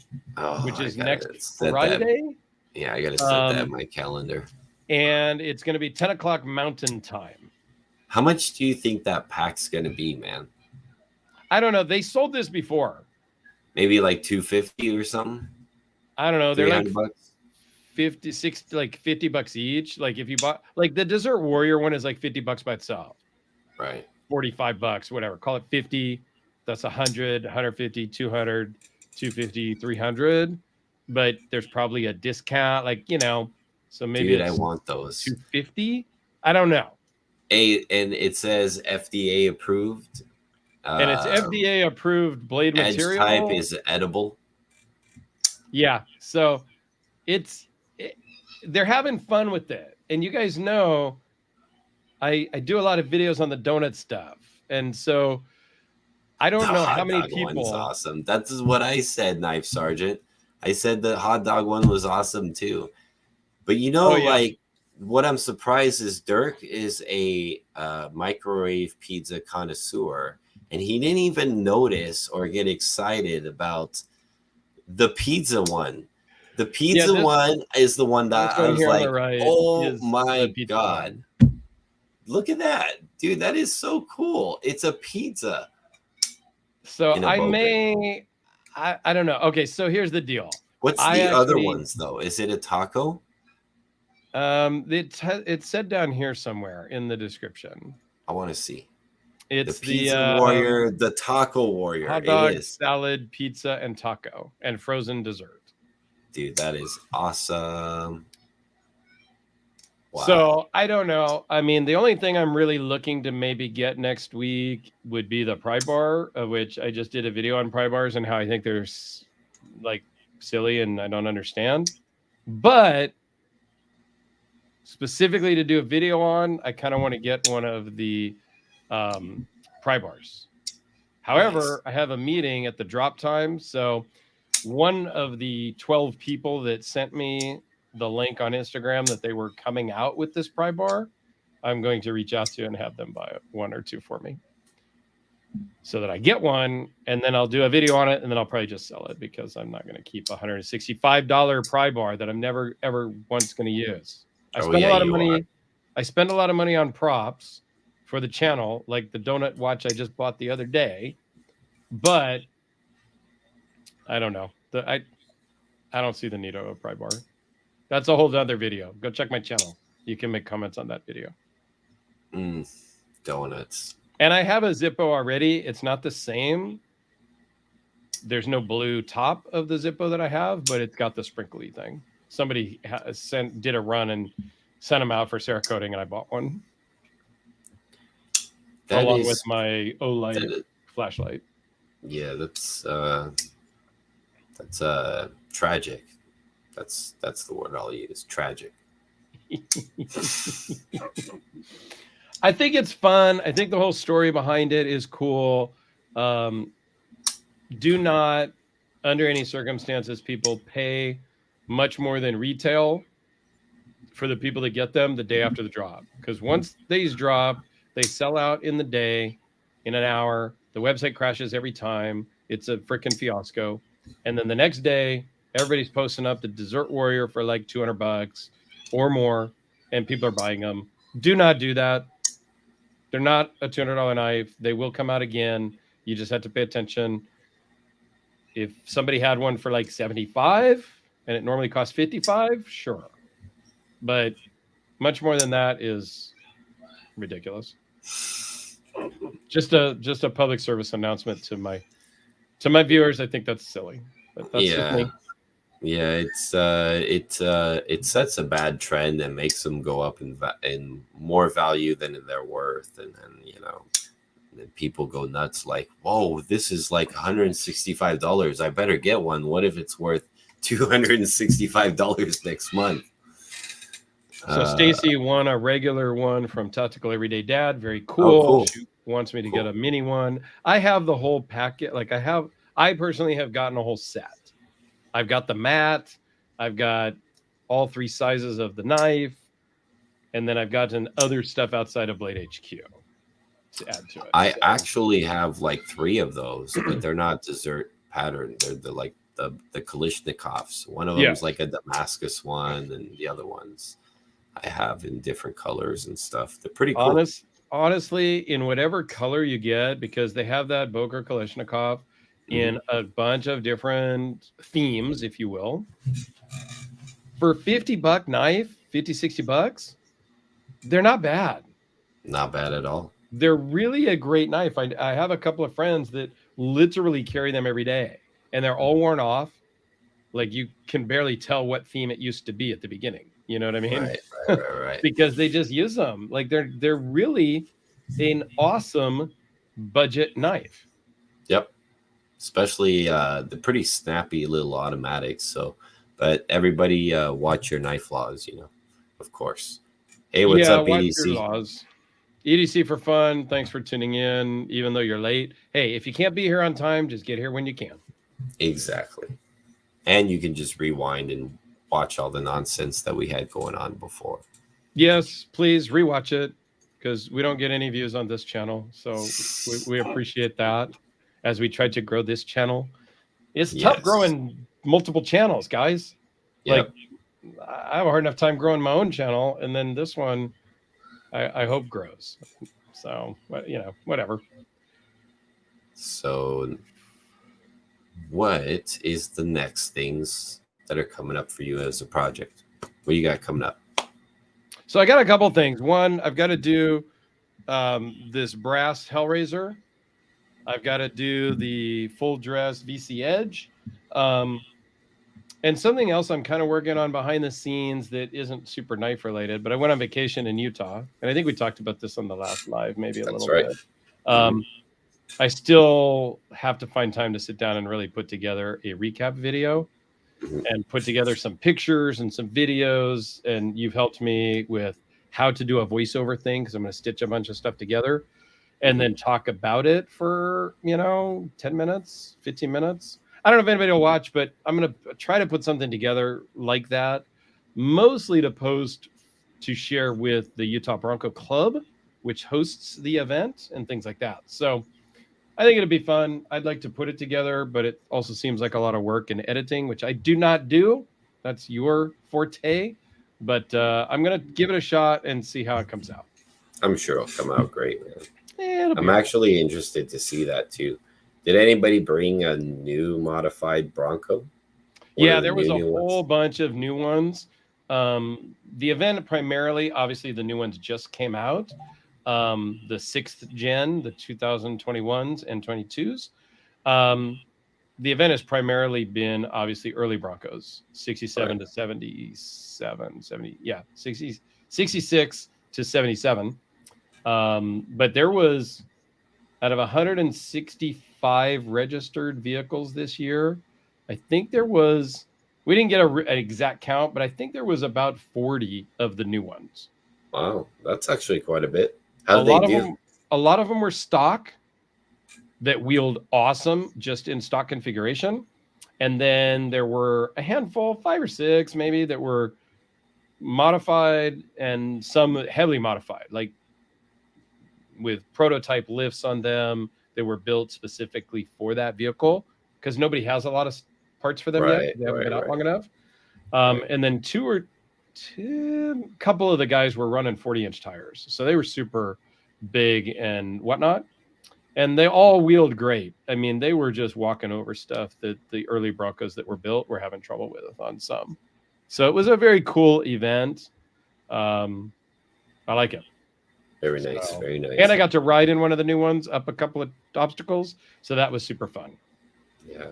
which is next Friday. Yeah, I got to set that in my calendar. And it's going to be 10 o'clock Mountain Time. How much do you think that pack's going to be, man? I don't know. They sold this before. Maybe like $250 or something. I don't know. They're like bucks? 50, 60, like $50 each. Like if you bought, like the Desert Warrior one is like $50 by itself. Right. $45, whatever. Call it 50. That's 100, 150, 200, 250, 300. But there's probably a discount, so maybe I want those. 250. I don't know. And it says FDA approved. And it's FDA approved blade edge material. Type is edible. Yeah, so they're having fun with it, and you guys know I do a lot of videos on the donut stuff, and so I don't The know how hot many dog one's people. awesome. That is what I said, Knife Sergeant. I said the hot dog one was awesome too. But Oh yeah, like what I'm surprised is Dirk is a microwave pizza connoisseur, and he didn't even notice or get excited about the pizza one. The yeah. pizza one is the one This that I one was here on the like, right oh is the my pizza God, one. look at that. Dude, that is so cool. It's a pizza So in a bogan. I don't know. Okay, so here's the deal. What's I the other actually ones though? Is it a taco? it's said down here somewhere in the description. I want to see. The It's the pizza warrior, the taco warrior. hot It dog, is. salad, pizza, and taco, and frozen dessert. Dude, that is awesome. Wow. So I don't know. I mean, the only thing I'm really looking to maybe get next week would be the pry bar, of which I just did a video on pry bars and how I think they're like silly and I don't understand. But specifically to do a video on, I kind of want to get one of the pry bars. However, Nice. I have a meeting at the drop time. So one of the 12 people that sent me the link on Instagram that they were coming out with this pry bar, I'm going to reach out to and have them buy one or two for me so that I get one, and then I'll do a video on it, and then I'll probably just sell it because I'm not going to keep a $165 pry bar that I'm never ever once going to use. I spend a lot of money. I spend a lot of money on props for the channel, like the donut watch I just bought the other day, but I don't know. I don't see the need of a pry bar. That's a whole other video. Go check my channel. You can make comments on that video. Donuts. And I have a Zippo already. It's not the same. There's no blue top of the Zippo that I have, but it's got the sprinkly thing. Somebody did a run and sent them out for Cerakoting, and I bought one. Along with my OLight flashlight. Yeah, that's tragic. That's the word I'll use. Tragic. I think it's fun. I think the whole story behind it is cool. Do not, under any circumstances, people pay much more than retail for the people that get them the day after the drop. Because once these drop, they sell out in the day, in an hour. The website crashes every time. It's a freaking fiasco. And then the next day, everybody's posting up the Dessert Warrior for like $200 or more, and people are buying them. Do not do that. They're not a $200 knife. They will come out again. You just have to pay attention. If somebody had one for like 75 and it normally costs 55, sure. But much more than that is ridiculous. Just a public service announcement to my viewers. I think that's silly. But that's just me. Yeah, it sets a bad trend and makes them go up in more value than they're worth, and then people go nuts like, whoa, this is like $165. I better get one. What if it's worth $265 next month? So Stacy won a regular one from Tactical Everyday Dad. Very cool. Oh, cool. She wants me to get a mini one. I have the whole packet. Like I personally have gotten a whole set. I've got the mat. I've got all 3 sizes of the knife. And then I've gotten other stuff outside of Blade HQ to add to it. I actually have like 3 of those, but they're not dessert pattern. They're like the Kalishnikovs. One of them is like a Damascus one, and the other ones I have in different colors and stuff. They're pretty cool. Honestly, in whatever color you get, because they have that Boker Kalishnikov in a bunch of different themes, if you will. For $50 knife, $50-$60, they're not bad. Not bad at all. They're really a great knife. I have a couple of friends that literally carry them every day, and they're all worn off. Like you can barely tell what theme it used to be at the beginning. You know what I mean? Right. Because they just use them. Like they're really an awesome budget knife. Yep. Especially the pretty snappy little automatics. So, but everybody watch your knife laws, of course. Hey, what's up, watch EDC? your laws. EDC for fun. Thanks for tuning in, even though you're late. Hey, if you can't be here on time, just get here when you can. Exactly. And you can just rewind and watch all the nonsense that we had going on before. Yes, please rewatch it because we don't get any views on this channel. So we appreciate that as we try to grow this channel. It's tough growing multiple channels, guys. Like, I have a hard enough time growing my own channel, and then this one, I hope grows. So, whatever. So, what is the next things that are coming up for you as a project? What you got coming up? So I got a couple things. One, I've got to do this brass Hellraiser. I've got to do the full dress VC Edge. And something else I'm kind of working on behind the scenes that isn't super knife related, but I went on vacation in Utah. And I think we talked about this on the last live, maybe a little bit. I still have to find time to sit down and really put together a recap video and put together some pictures and some videos. And you've helped me with how to do a voiceover thing because I'm going to stitch a bunch of stuff together and then talk about it for, 10 minutes, 15 minutes. I don't know if anybody will watch, but I'm going to try to put something together like that, mostly to post to share with the Utah Bronco Club, which hosts the event and things like that. So I think it'll be fun. I'd like to put it together, but it also seems like a lot of work in editing, which I do not do. That's your forte, but I'm going to give it a shot and see how it comes out. I'm sure it'll come out great, man. I'm actually interested to see that too. Did anybody bring a new modified Bronco? Yeah, there was a whole bunch of new ones. The event primarily, obviously, the new ones just came out. The 6th gen, the 2021s and 22s. The event has primarily been obviously early Broncos, 67 to 77, 70, 66 to 77. But there was, out of 165 registered vehicles this year, I think there was, we didn't get an exact count, but I think there was about 40 of the new ones. Wow, that's actually quite a bit. How did they do? A lot of them were stock that wheeled awesome just in stock configuration. And then there were a handful, 5 or 6 maybe, that were modified and some heavily modified, like with prototype lifts on them that were built specifically for that vehicle because nobody has a lot of parts for them yet. They haven't been out long enough. And then a couple of the guys were running 40-inch tires. So they were super big and whatnot. And they all wheeled great. I mean, they were just walking over stuff that the early Broncos that were built were having trouble with on some. So it was a very cool event. I like it. Very nice, very nice. And I got to ride in one of the new ones up a couple of obstacles. So that was super fun. Yeah.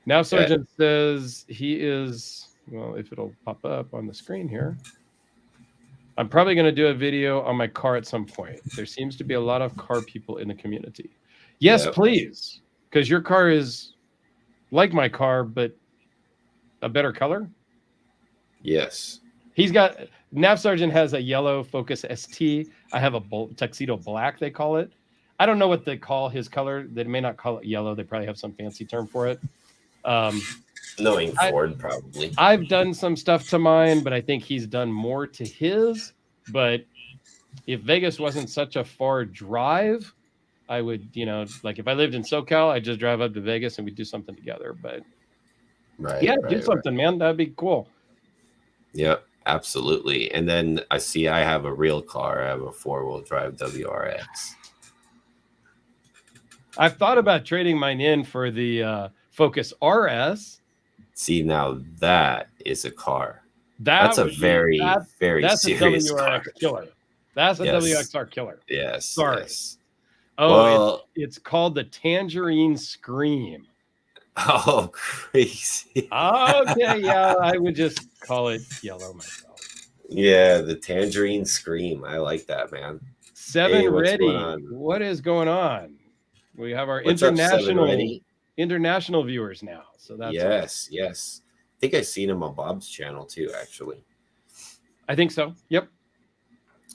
Now Sergeant says he is, well, if it'll pop up on the screen here. I'm probably going to do a video on my car at some point. There seems to be a lot of car people in the community. Yes, please. Because your car is like my car, but a better color. Yes. He's got, Nav Sergeant has a yellow Focus ST. I have a tuxedo black, they call it. I don't know what they call his color. They may not call it yellow. They probably have some fancy term for it. Knowing Ford, probably. I've done some stuff to mine, but I think he's done more to his. But if Vegas wasn't such a far drive, I would, like if I lived in SoCal, I'd just drive up to Vegas and we'd do something together. But do something, man. That'd be cool. Yep, absolutely. And then I have a real car. I have a 4-wheel drive WRX. I've thought about trading mine in for the Focus RS. See, now that is a car. That's a very serious car. Killer. That's a WXR killer. Yes. Sorry. Yes. Oh, well, it's called the Tangerine Scream. Oh, crazy. Okay, yeah, I would just call it yellow myself. Yeah, the Tangerine Scream. I like that, man. 7 Ready. What is going on? We have our international viewers now. So that's yes. I think I've seen him on Bob's channel too, actually. I think so. Yep.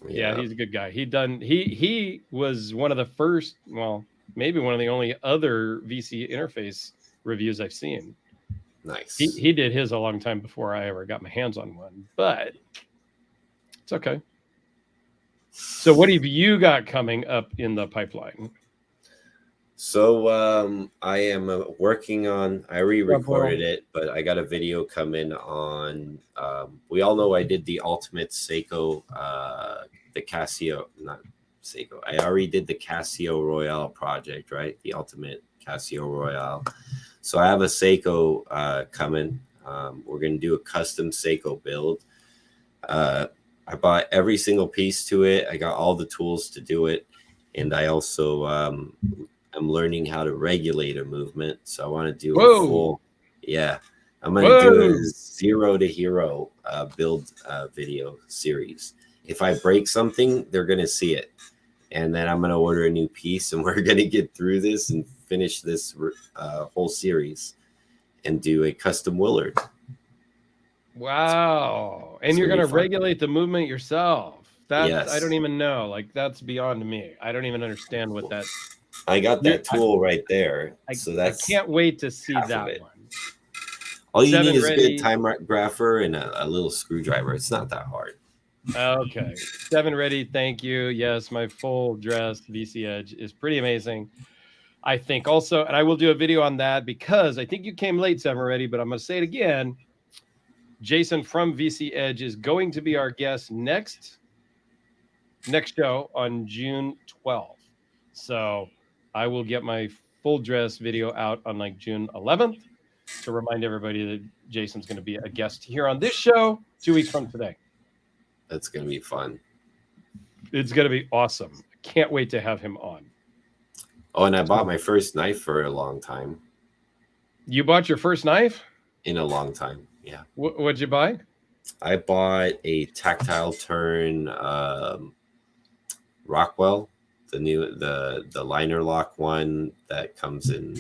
Yeah, he's a good guy. He was one of the first, well, maybe one of the only other VC interface reviews I've seen. Nice. He did his a long time before I ever got my hands on one, but it's okay. So what have you got coming up in the pipeline? So I am working on. I re-recorded it, but I got a video coming on. We all know I did the Ultimate Seiko, the Casio, not Seiko. I already did the Casio Royale project, right? The Ultimate Casio Royale. So I have a Seiko coming. We're gonna do a custom Seiko build. I bought every single piece to it. I got all the tools to do it, and I also I'm learning how to regulate a movement. So I want to do a full, I'm going to do a 0 to hero build video series. If I break something, they're going to see it. And then I'm going to order a new piece, and we're going to get through this and finish this whole series and do a custom Willard. Wow. And you're going to regulate the movement yourself. That's, I don't even know. Like, that's beyond me. I don't even understand what that. I got that tool right there. So that's. I can't wait to see that one. All you need is a good time grapher and a little screwdriver. It's not that hard. Okay. 7 ready. Thank you. Yes, my full dress VC Edge is pretty amazing. I think also, and I will do a video on that because I think you came late, 7 ready, but I'm going to say it again. Jason from VC Edge is going to be our guest next show on June 12th. So I will get my full dress video out on like June 11th to remind everybody that Jason's going to be a guest here on this show 2 weeks from today. That's going to be fun. It's going to be awesome. I can't wait to have him on. Oh, and I bought my first knife for a long time. You bought your first knife? In a long time, yeah. What'd you buy? I bought a tactile turn Rockwell, the liner lock one that comes in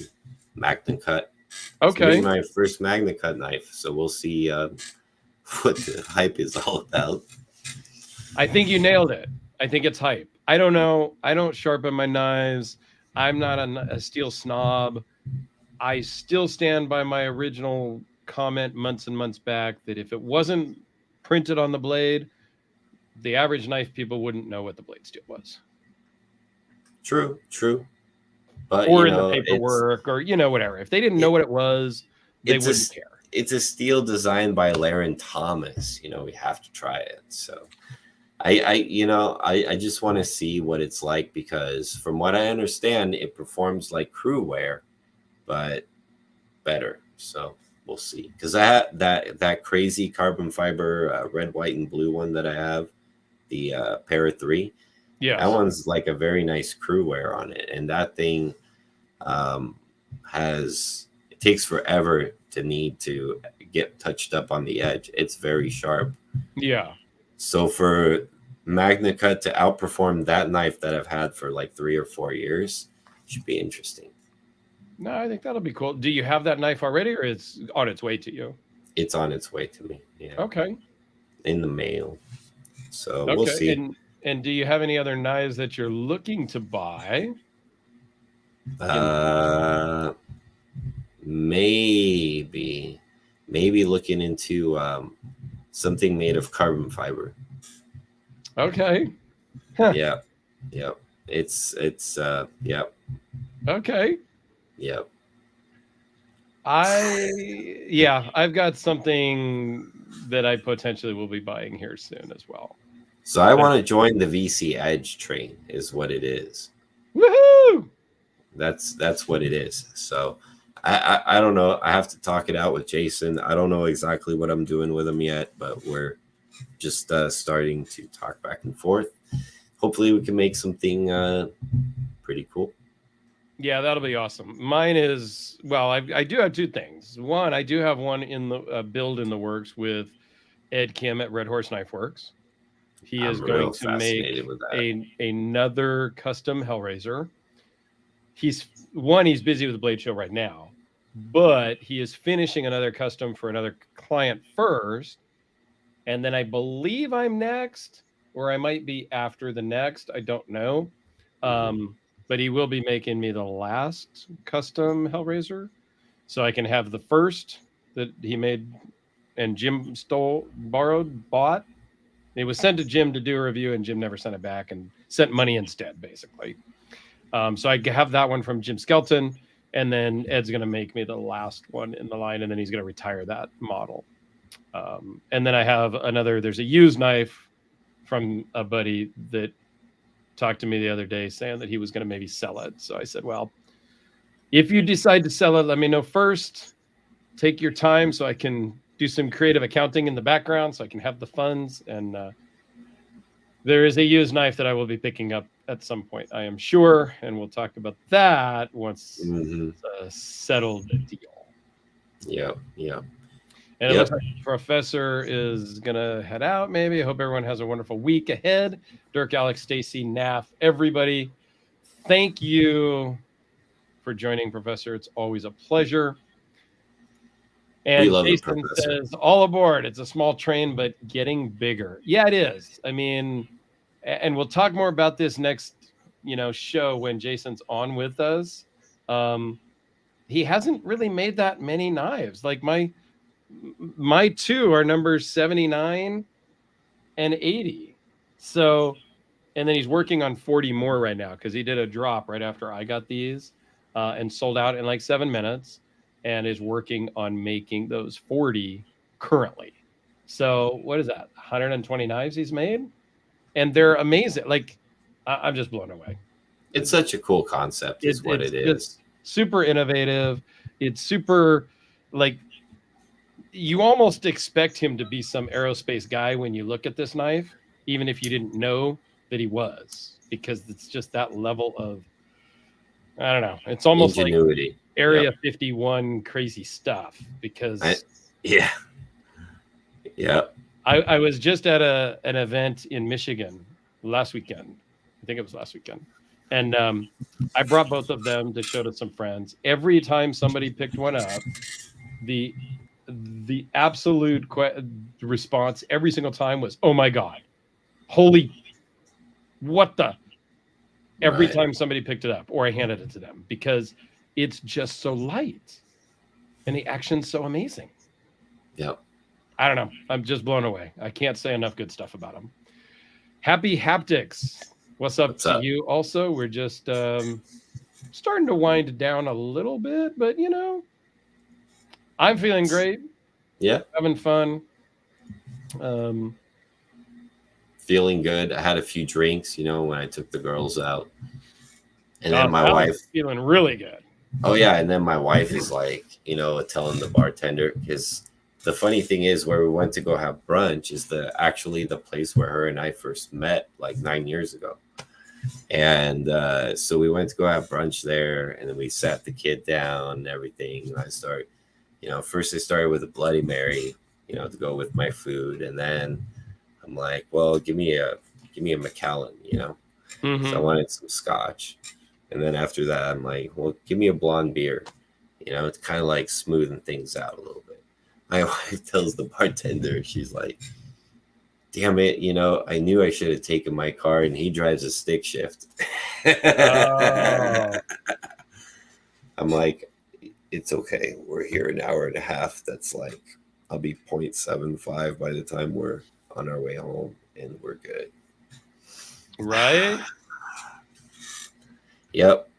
Magna Cut. Okay. It's my first Magna Cut knife, so we'll see what the hype is all about. I think you nailed it. I think it's hype. I don't know. I don't sharpen my knives. I'm not a steel snob. I still stand by my original comment months and months back that if it wasn't printed on the blade, the average knife people wouldn't know what the blade steel was. True. But or in the paperwork or whatever. If they didn't know what it was, they wouldn't care. It's a steel designed by Laren Thomas. We have to try it. So I just want to see what it's like because from what I understand, it performs like crew wear, but better. So we'll see. Because I had that crazy carbon fiber red, white, and blue one that I have, the Para 3. Yeah, that one's like a very nice crew wear on it, and that thing it takes forever to need to get touched up on the edge. It's very sharp. Yeah. So for Magna Cut to outperform that knife that I've had for like 3 or 4 years should be interesting. No, I think that'll be cool. Do you have that knife already, or it's on its way to you? It's on its way to me. Yeah. Okay. In the mail. So we'll see. And do you have any other knives that you're looking to buy? Maybe looking into something made of carbon fiber. Okay. Huh. Yeah. It's yeah. Okay. Yep. I've got something that I potentially will be buying here soon as well. So I want to join the VC Edge train is what it is. Woohoo! That's what it is. So I don't know. I have to talk it out with Jason. I don't know exactly what I'm doing with him yet, but we're just starting to talk back and forth. Hopefully we can make something pretty cool. Yeah, that'll be awesome. Mine is, well, I do have 2 things. One, I do have one in the build in the works with Ed Kim at Red Horse Knife Works. He is going to make another custom Hellraiser. He's busy with the Blade Show right now, but he is finishing another custom for another client first. And then I believe I'm next. or I might be after the next. I don't know. But he will be making me the last custom Hellraiser, so I can have the first that he made and Jim bought. It was sent to Jim to do a review, and Jim never sent it back and sent money instead, basically. So I have that one from Jim Skelton, and then Ed's going to make me the last one in the line, and then he's going to retire that model. And then I have there's a used knife from a buddy that talked to me the other day saying that he was going to maybe sell it. So I said, well, if you decide to sell it, let me know first. Take your time so I can do some creative accounting in the background so I can have the funds. And there is a used knife that I will be picking up at some point, I am sure. And we'll talk about that once it's a settled deal. Yeah. And it looks like Professor is going to head out, maybe. I hope everyone has a wonderful week ahead. Dirk, Alex, Stacy, Naf, everybody, thank you for joining, Professor. It's always a pleasure. And Jason says, all aboard. It's a small train, but getting bigger. Yeah, it is. I mean, and we'll talk more about this next, show when Jason's on with us. He hasn't really made that many knives. Like my two are numbers 79 and 80. So, and then he's working on 40 more right now because he did a drop right after I got these and sold out in like 7 minutes, and is working on making those 40 currently. So what is that? 120 knives he's made, and they're amazing. Like I'm just blown away. It's such a cool concept. Is what it is. Super innovative. It's super like. You almost expect him to be some aerospace guy when you look at this knife, even if you didn't know that he was, because it's just that level of, I don't know. It's almost ingenuity. Like Area 51 crazy stuff because. I was just at an event in Michigan last weekend. I think it was last weekend. And I brought both of them to show to some friends. Every time somebody picked one up, the absolute response every single time was, oh my God, holy, what the, every time somebody picked it up or I handed it to them, because it's just so light and the action's so amazing. Yep. I don't know. I'm just blown away. I can't say enough good stuff about them. Happy Haptics. What's up to you also? We're just starting to wind down a little bit, but I'm feeling great. Yeah. Having fun. Feeling good. I had a few drinks, when I took the girls out. And then my wife feeling really good. Oh yeah. And then my wife is like, telling the bartender, because the funny thing is where we went to go have brunch is actually the place where her and I first met like 9 years ago. And so we went to go have brunch there, and then we sat the kid down and everything. And I started, first I started with a Bloody Mary, to go with my food. And then I'm like, well, give me a Macallan, So I wanted some scotch. And then after that, I'm like, well, give me a blonde beer, it's kind of like smoothing things out a little bit. My wife tells the bartender, she's like, damn it, I knew I should have taken my car, and he drives a stick shift. Oh. I'm like, it's okay. We're here an hour and a half. That's like, I'll be 0.75 by the time we're on our way home, and we're good. Right? Yep.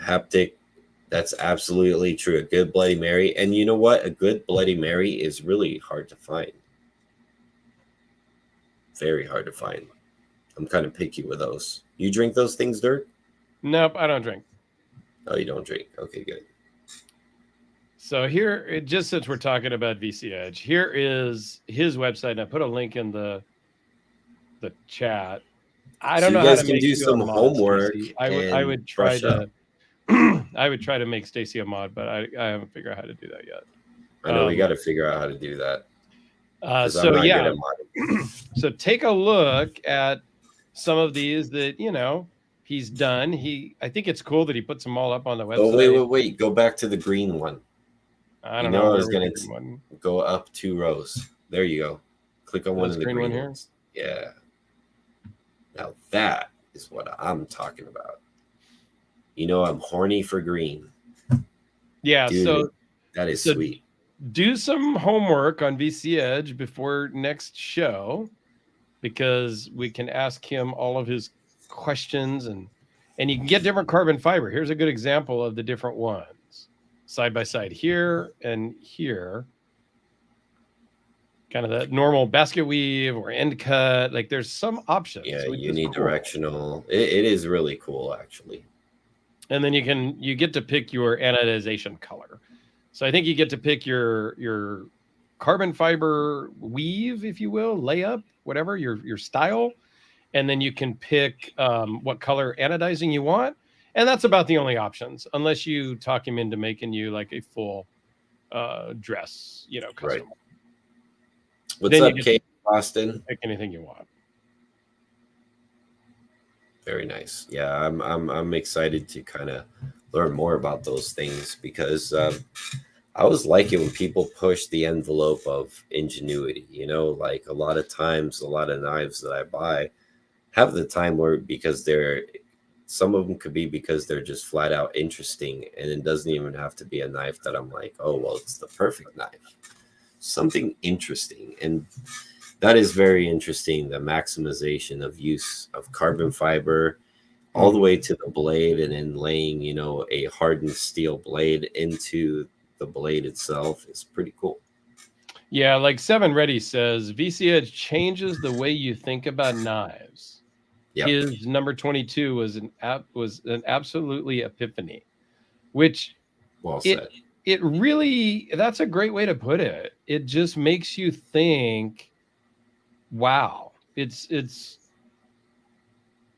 Haptic. That's absolutely true. A good Bloody Mary. And you know what? A good Bloody Mary is really hard to find. Very hard to find. I'm kind of picky with those. You drink those things, Dirk? Nope, I don't drink. Oh, you don't drink. Okay, good. So here, just since we're talking about VC Edge, here is his website. And I put a link in the chat. I don't know how to can do some homework. I would try to I would try to make Stacy a mod, but I haven't figured out how to do that yet. I know we got to figure out how to do that. So take a look at some of these that he's done. I think it's cool that he puts them all up on the website. Oh wait! Go back to the green one. I don't know. I was gonna go up 2 rows. There you go. Click on one of the green ones. Yeah. Now that is what I'm talking about. You know, I'm horny for green. Yeah, Dude, that is so sweet. do some homework on VC Edge before next show, because we can ask him all of his questions, and you can get different carbon fiber. Here's a good example of the different ones side by side here and here. Kind of the normal basket weave or end cut. Like there's some options. Yeah, Which is cool. unidirectional. It is really cool, actually. And then you get to pick your anodization color. So I think you get to pick your carbon fiber weave, if you will, layup, whatever your style, and then you can pick what color anodizing you want, and that's about the only options, unless you talk him into making you like a full dress, custom. Right. What's then up, Kate Boston? Pick anything you want. Very nice. Yeah, I'm excited to kind of learn more about those things, because I always like it when people push the envelope of ingenuity. You know, like a lot of times, a lot of knives that I buy have the time where, because some of them could be because they're just flat out interesting, and it doesn't even have to be a knife that I'm like, oh well, it's the perfect knife. Something interesting, and that is very interesting. The maximization of use of carbon fiber all the way to the blade, and then laying, a hardened steel blade into the blade itself is pretty cool. Yeah, like Seven Ready says, VC Edge changes the way you think about knives. Yep. His number 22 was an absolutely epiphany, which well said. It really, that's a great way to put it. It just makes you think, wow,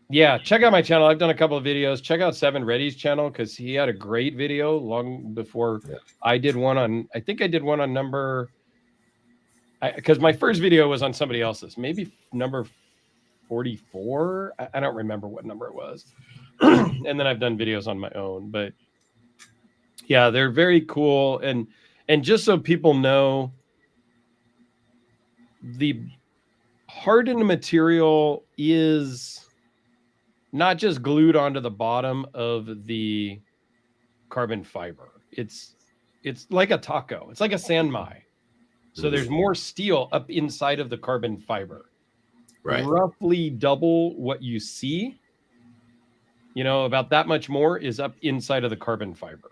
yeah, check out my channel. I've done a couple of videos. Check out Seven Ready's channel, because he had a great video long before I did one on, I think I did one on because my first video was on somebody else's, maybe number 44. I don't remember what number it was. And then I've done videos on my own, but yeah, they're very cool. And just so people know, the hardened material is not just glued onto the bottom of the carbon fiber. It's like a taco. It's like a sanmai. So there's more steel up inside of the carbon fiber. Right. Roughly double what you see. About that much more is up inside of the carbon fiber.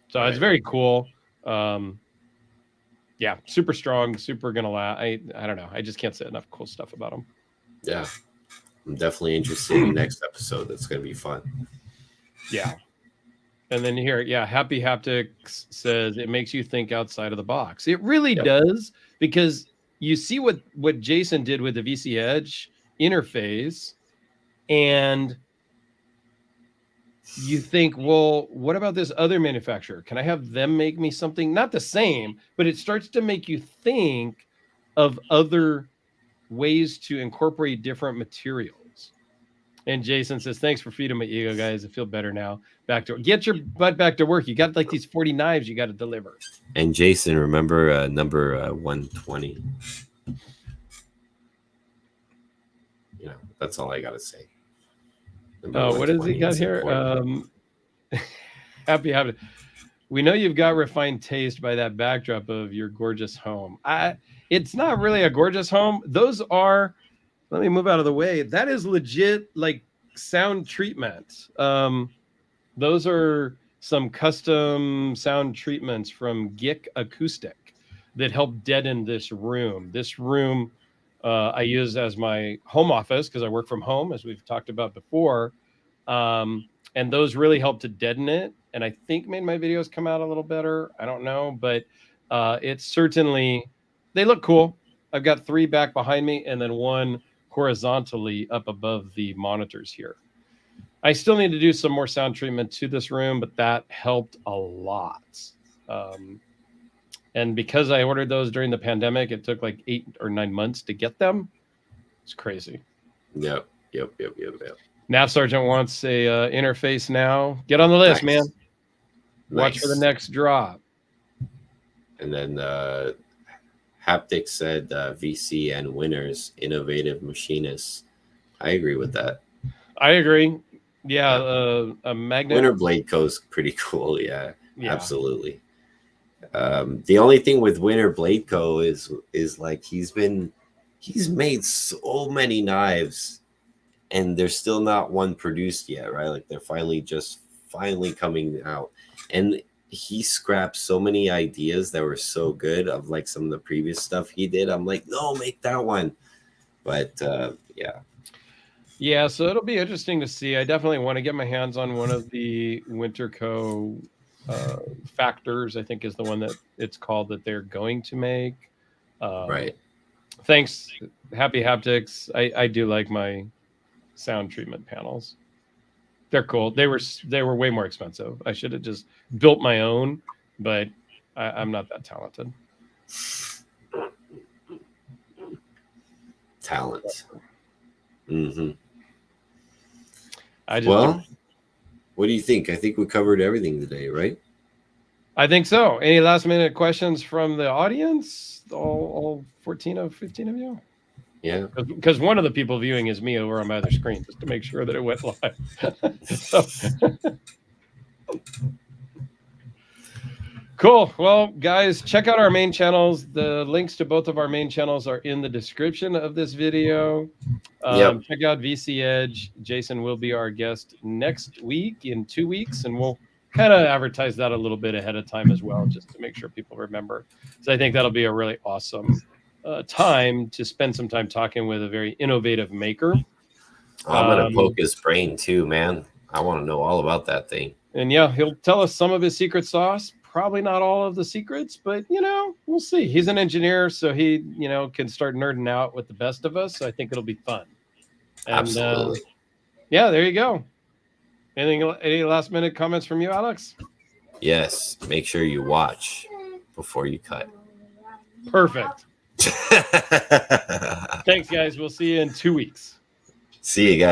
So It's very cool. Yeah, super strong, super gonna last. I don't know. I just can't say enough cool stuff about them. Yeah, I'm definitely interested in the next episode. That's gonna be fun. Yeah. And then here, Happy Haptics says it makes you think outside of the box. It really does, because you see what Jason did with the VC Edge interface, and you think, well, what about this other manufacturer? Can I have them make me something not the same, but it starts to make you think of other ways to incorporate different materials. And Jason says, thanks for feeding my ego, guys. I feel better now. Get your butt back to work. You got like these 40 knives you got to deliver. And Jason, remember number 120. That's all I got to say. What has he got here? Happy. We know you've got refined taste by that backdrop of your gorgeous home. It's not really a gorgeous home. Those are, let me move out of the way. That is legit, like, sound treatment. Those are some custom sound treatments from Gick Acoustic that help deaden this room. This room I use as my home office because I work from home, as we've talked about before. And those really help to deaden it. And I think made my videos come out a little better. I don't know, but it's certainly, they look cool. I've got 3 back behind me and then 1 horizontally up above the monitors here. I still need to do some more sound treatment to this room, but that helped a lot. And because I ordered those during the pandemic, it took like 8 or 9 months to get them. It's crazy. Yep. Nav Sergeant wants a interface now. Get on the list, man. Watch for the next drop. And then Haptic said VC and winners, innovative machinists. I agree with that. I agree. Yeah, a magnet. Winter Blade Co's pretty cool. Yeah, Yeah. absolutely. The only thing with Winter Blade Co is like he's made so many knives, and there's still not one produced yet, right? Like they're finally coming out, and he scrapped so many ideas that were so good of like some of the previous stuff he did. I'm like, no, make that one. But yeah, so it'll be interesting to see. I definitely want to get my hands on one of the Winter Co factors. I think is the one that it's called that they're going to make. Right. Thanks, Happy Haptics. I do like my sound treatment panels. They're cool. They were way more expensive. I should have just built my own, but I'm not that talented. Talent. Well, what do you think? I think we covered everything today, right? I think so. Any last minute questions from the audience? All 14 of 15 of you? Yeah. Because one of the people viewing is me over on my other screen, just to make sure that it went live. Cool. Well, guys, check out our main channels. The links to both of our main channels are in the description of this video. Check out VC Edge. Jason will be our guest next week in 2 weeks, and we'll kind of advertise that a little bit ahead of time as well, just to make sure people remember. So I think that'll be a really awesome time to spend some time talking with a very innovative maker. I'm going to poke his brain too, man. I want to know all about that thing. And yeah, he'll tell us some of his secret sauce. Probably not all of the secrets, but we'll see. He's an engineer, so he can start nerding out with the best of us. So I think it'll be fun. And, absolutely. Yeah, there you go. Any last minute comments from you, Alex? Yes. Make sure you watch before you cut. Perfect. Thanks, guys. We'll see you in 2 weeks. See you guys.